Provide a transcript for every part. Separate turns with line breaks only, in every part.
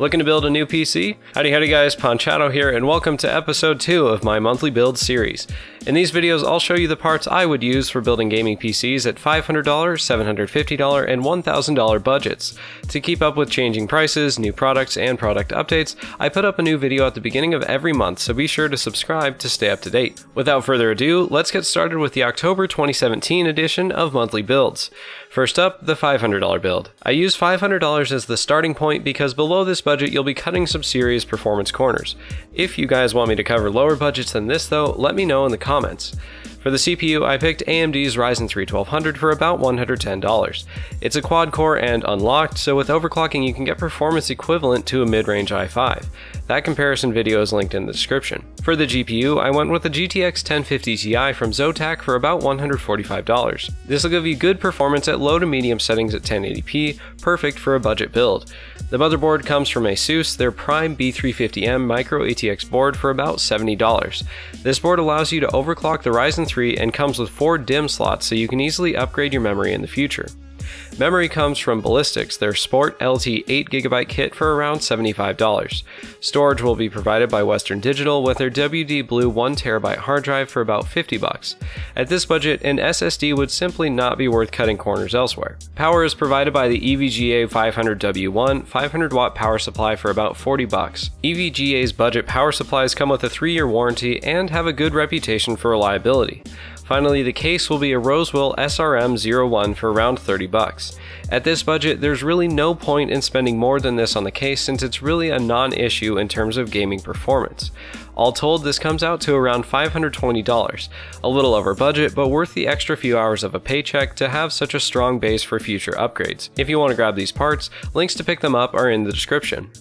Looking to build a new PC? Howdy guys, Ponchato here, and welcome to episode 2 of my monthly build series. In these videos, I'll show you the parts I would use for building gaming PCs at $500, $750, and $1,000 budgets. To keep up with changing prices, new products, and product updates, I put up a new video at the beginning of every month, so be sure to subscribe to stay up to date. Without further ado, let's get started with the October 2017 edition of monthly builds. First up, the $500 build. I use $500 as the starting point because below this budget you'll be cutting some serious performance corners. If you guys want me to cover lower budgets than this though, let me know in the comments. For the CPU, I picked AMD's Ryzen 3 1200 for about $110. It's a quad-core and unlocked, so with overclocking you can get performance equivalent to a mid-range i5. That comparison video is linked in the description. For the GPU, I went with the GTX 1050 Ti from Zotac for about $145. This will give you good performance at low to medium settings at 1080p, perfect for a budget build. The motherboard comes from ASUS, their Prime B350M Micro ATX board for about $70. This board allows you to overclock the Ryzen 3 and comes with 4 DIMM slots so you can easily upgrade your memory in the future. Memory comes from Ballistix, their Sport LT 8GB kit for around $75. Storage will be provided by Western Digital with their WD Blue 1TB hard drive for about $50. At this budget, an SSD would simply not be worth cutting corners elsewhere. Power is provided by the EVGA 500W1 500-watt power supply for about $40. EVGA's budget power supplies come with a 3-year warranty and have a good reputation for reliability. Finally, the case will be a Rosewill SRM-01 for around $30. At this budget, there's really no point in spending more than this on the case since it's really a non-issue in terms of gaming performance. All told, this comes out to around $520, a little over budget, but worth the extra few hours of a paycheck to have such a strong base for future upgrades. If you want to grab these parts, links to pick them up are in the description.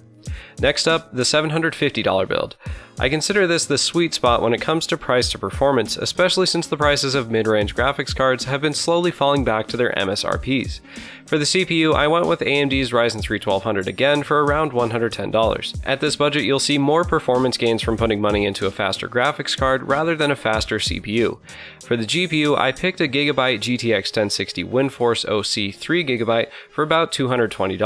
Next up, the $750 build. I consider this the sweet spot when it comes to price to performance, especially since the prices of mid-range graphics cards have been slowly falling back to their MSRPs. For the CPU, I went with AMD's Ryzen 3 1200 again for around $110. At this budget, you'll see more performance gains from putting money into a faster graphics card rather than a faster CPU. For the GPU, I picked a Gigabyte GTX 1060 WindForce OC 3GB for about $220.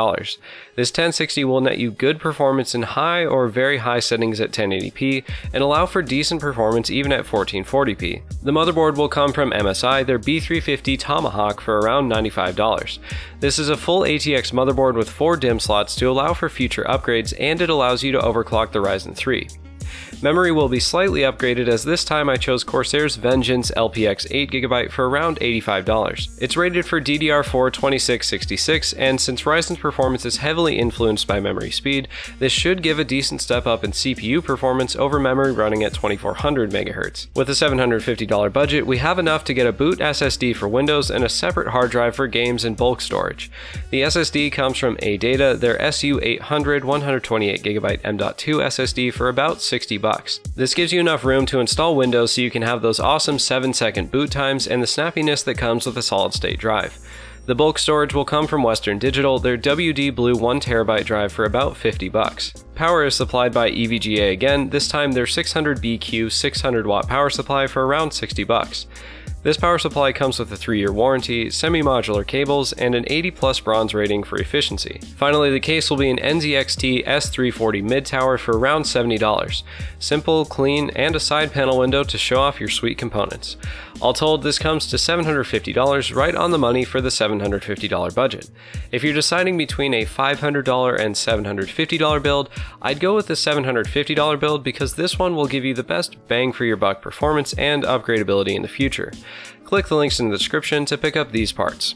This 1060 will net you good performance in high or very high settings at 1080p and allow for decent performance even at 1440p. The motherboard will come from MSI, their B350 TOMAHAWK for around $95. This is a full ATX motherboard with 4 DIMM slots to allow for future upgrades, and it allows you to overclock the Ryzen 3. Memory will be slightly upgraded as this time I chose Corsair's Vengeance LPX 8GB for around $85. It's rated for DDR4 2666, and since Ryzen's performance is heavily influenced by memory speed, this should give a decent step up in CPU performance over memory running at 2400 MHz. With a $750 budget, we have enough to get a boot SSD for Windows and a separate hard drive for games and bulk storage. The SSD comes from ADATA, their SU800 128GB M.2 SSD for about $60. This gives you enough room to install Windows so you can have those awesome 7-second boot times and the snappiness that comes with a solid-state drive. The bulk storage will come from Western Digital, their WD Blue 1TB drive for about $50. Power is supplied by EVGA again, this time their 600BQ 600-watt power supply for around $60. This power supply comes with a 3-year warranty, semi-modular cables, and an 80+ bronze rating for efficiency. Finally, the case will be an NZXT S340 mid-tower for around $70. Simple, clean, and a side panel window to show off your sweet components. All told, this comes to $750, right on the money for the $750 budget. If you're deciding between a $500 and $750 build, I'd go with the $750 build because this one will give you the best bang for your buck performance and upgradability in the future. Click the links in the description to pick up these parts.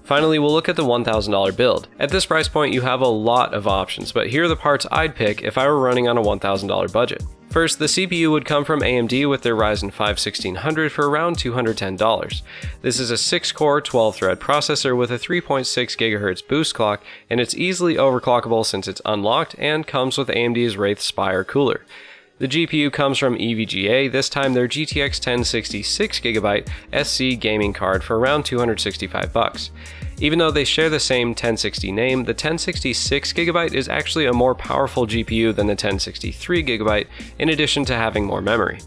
Finally, we'll look at the $1,000 build. At this price point, you have a lot of options, but here are the parts I'd pick if I were running on a $1,000 budget. First, the CPU would come from AMD with their Ryzen 5 1600 for around $210. This is a 6-core, 12-thread processor with a 3.6 GHz boost clock, and it's easily overclockable since it's unlocked and comes with AMD's Wraith Spire cooler. The GPU comes from EVGA, this time their GTX 1060 6GB SC gaming card for around $265. Even though they share the same 1060 name, the 1060 6GB is actually a more powerful GPU than the 1060 3GB, in addition to having more memory.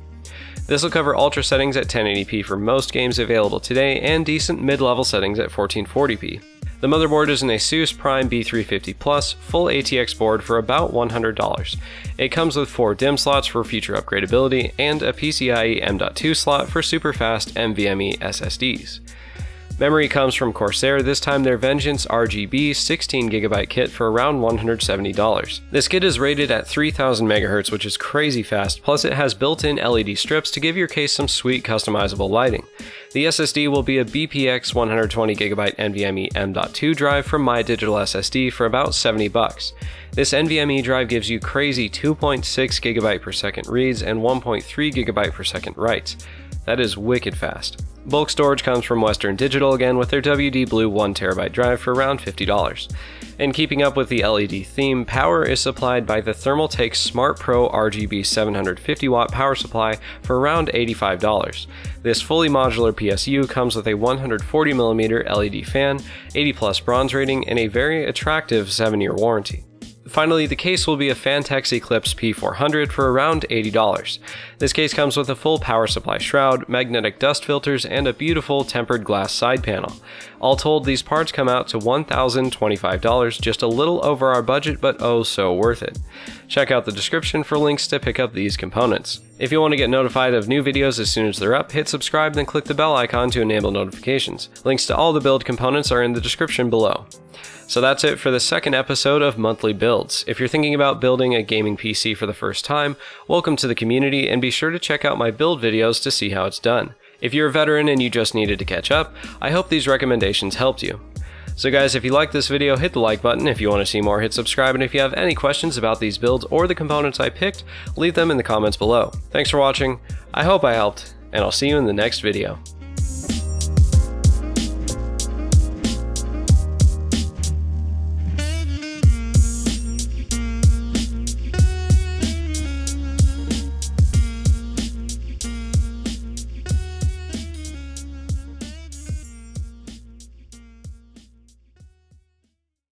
This will cover ultra settings at 1080p for most games available today and decent mid-level settings at 1440p. The motherboard is an ASUS Prime B350 Plus full ATX board for about $100. It comes with 4 DIMM slots for future upgradability and a PCIe M.2 slot for super fast NVMe SSDs. Memory comes from Corsair, this time their Vengeance RGB 16GB kit for around $170. This kit is rated at 3000 MHz, which is crazy fast, plus it has built-in LED strips to give your case some sweet customizable lighting. The SSD will be a BPX 120GB NVMe M.2 drive from MyDigitalSSD for about $70. This NVMe drive gives you crazy 2.6GB per second reads and 1.3GB per second writes. That is wicked fast. Bulk storage comes from Western Digital again with their WD Blue 1TB drive for around $50. And keeping up with the LED theme, power is supplied by the Thermaltake Smart Pro RGB 750W power supply for around $85. This fully modular PSU comes with a 140mm LED fan, 80+ bronze rating, and a very attractive 7-year warranty. Finally, the case will be a Phanteks Eclipse P400 for around $80. This case comes with a full power supply shroud, magnetic dust filters, and a beautiful tempered glass side panel. All told, these parts come out to $1,025, just a little over our budget, but oh so worth it. Check out the description for links to pick up these components. If you want to get notified of new videos as soon as they're up, hit subscribe, then click the bell icon to enable notifications. Links to all the build components are in the description below. So that's it for the second episode of Monthly Builds. If you're thinking about building a gaming PC for the first time, welcome to the community and be sure to check out my build videos to see how it's done. If you're a veteran and you just needed to catch up, I hope these recommendations helped you. So guys, if you liked this video, hit the like button. If you want to see more, hit subscribe, and if you have any questions about these builds or the components I picked, leave them in the comments below. Thanks for watching, I hope I helped, and I'll see you in the next video.